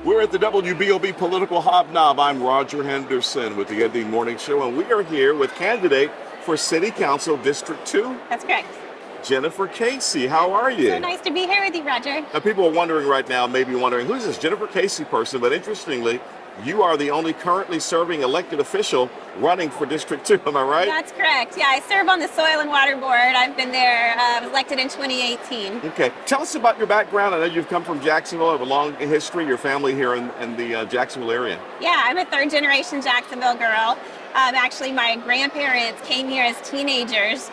We're at the Wbob Political Hobnob. I'm Roger Henderson with the Ending Morning Show, and we are here with candidate for City Council District 2, That's correct. Jennifer Casey. How are you? So nice to be here with you, Roger. Now, people are wondering right now, maybe wondering, who's this Jennifer Casey person? But interestingly, you are the only currently serving elected official running for District 2, am I right? That's correct. Yeah, I serve on the Soil and Water Board. I've been there, I was elected in 2018. Okay. Tell us about your background. I know you've come from Jacksonville, have a long history, your family here in the Jacksonville area. Yeah, I'm a third generation Jacksonville girl. Actually, my grandparents came here as teenagers.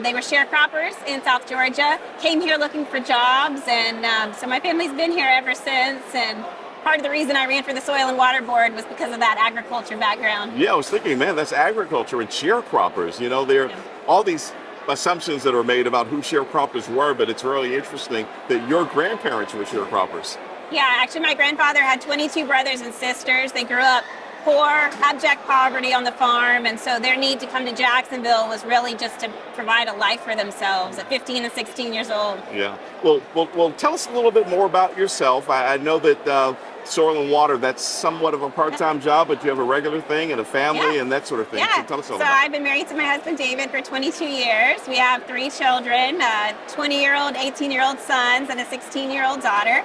They were sharecroppers in South Georgia, came here looking for jobs, and so my family's been here ever since. And part of the reason I ran for the Soil and Water Board was because of that agriculture background. Yeah, I was thinking, man, that's agriculture and sharecroppers. You know, there are all these assumptions that are made about who sharecroppers were, but it's really interesting that your grandparents were sharecroppers. Yeah, actually my grandfather had 22 brothers and sisters. They grew up poor, abject poverty on the farm, and so their need to come to Jacksonville was really just to provide a life for themselves at 15 and 16 years old. Yeah. Well, tell us a little bit more about yourself. I know that soil and water, that's somewhat of a part-time job, but you have a regular thing and a family and that sort of thing. Yeah. So tell us all So about it. I've been married to my husband David for 22 years. We have 3 children, a 20-year-old, 18-year-old sons, and a 16-year-old daughter.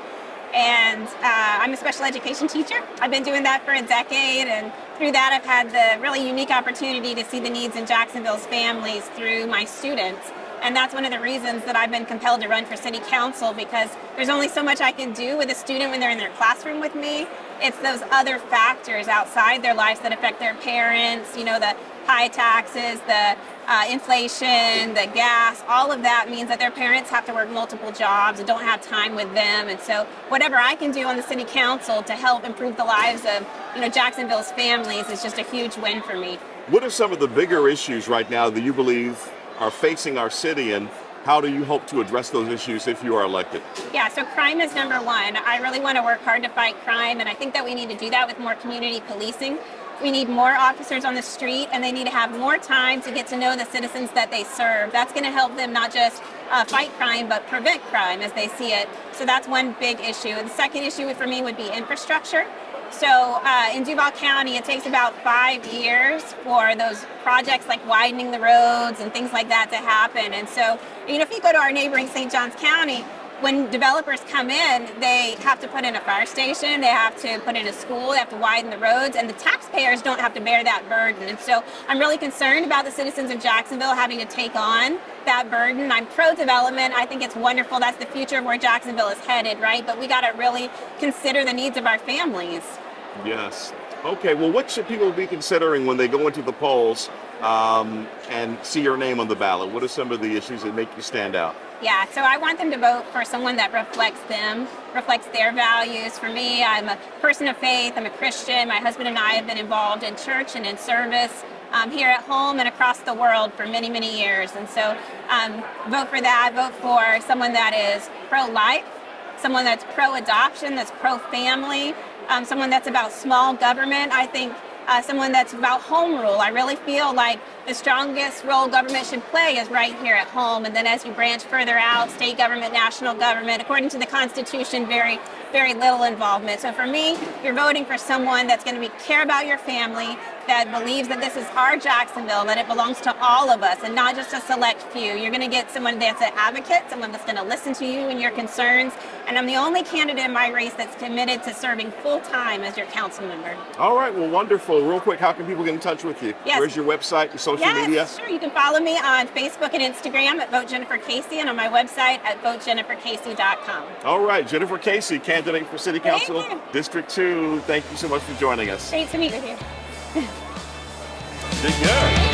And I'm a special education teacher. I've been doing that for a decade, and through that I've had the really unique opportunity to see the needs in Jacksonville's families through my students. And that's one of the reasons that I've been compelled to run for city council, because there's only so much I can do with a student when they're in their classroom with me. It's those other factors outside their lives that affect their parents, you know, the high taxes, the inflation, the gas, all of that means that their parents have to work multiple jobs and don't have time with them. And so whatever I can do on the city council to help improve the lives of, you know, Jacksonville's families is just a huge win for me. What are some of the bigger issues right now that you believe are facing our city, and how do you hope to address those issues if you are elected? Yeah, so crime is number one. I really want to work hard to fight crime, and I think that we need to do that with more community policing. We need more officers on the street, and they need to have more time to get to know the citizens that they serve. That's going to help them not just fight crime, but prevent crime as they see it. So that's one big issue. And the second issue for me would be infrastructure. So in Duval County, it takes about 5 years for those projects like widening the roads and things like that to happen. And so, you know, if you go to our neighboring St. Johns County, when developers come in, they have to put in a fire station, they have to put in a school, they have to widen the roads, and the taxpayers don't have to bear that burden. And so I'm really concerned about the citizens of Jacksonville having to take on that burden. I'm pro-development. I think it's wonderful. That's the future of where Jacksonville is headed, right? But we got to really consider the needs of our families. Yes. Okay, well, what should people be considering when they go into the polls and see your name on the ballot? What are some of the issues that make you stand out? Yeah, so I want them to vote for someone that reflects them, reflects their values. For me, I'm a person of faith, I'm a Christian. My husband and I have been involved in church and in service here at home and across the world for many, many years. And so vote for that, vote for someone that is pro-life, someone that's pro-adoption, that's pro-family, someone that's about small government. I think someone that's about home rule. I really feel like the strongest role government should play is right here at home, and then as you branch further out, state government, national government, according to the Constitution, very, very little involvement. So for me, you're voting for someone that's going to care about your family, that believes that this is our Jacksonville, that it belongs to all of us and not just a select few. You're going to get someone that's an advocate, someone that's going to listen to you and your concerns, and I'm the only candidate in my race that's committed to serving full-time as your council member. All right, well, wonderful. Real quick, how can people get in touch with you? Yes. Where's your website, your social media? Sure. You can follow me on Facebook and Instagram at Vote Jennifer Casey, and on my website at votejennifercasey.com. All right, Jennifer Casey, candidate for City Council, District 2. Thank you so much for joining us. Great to meet with you. Take care.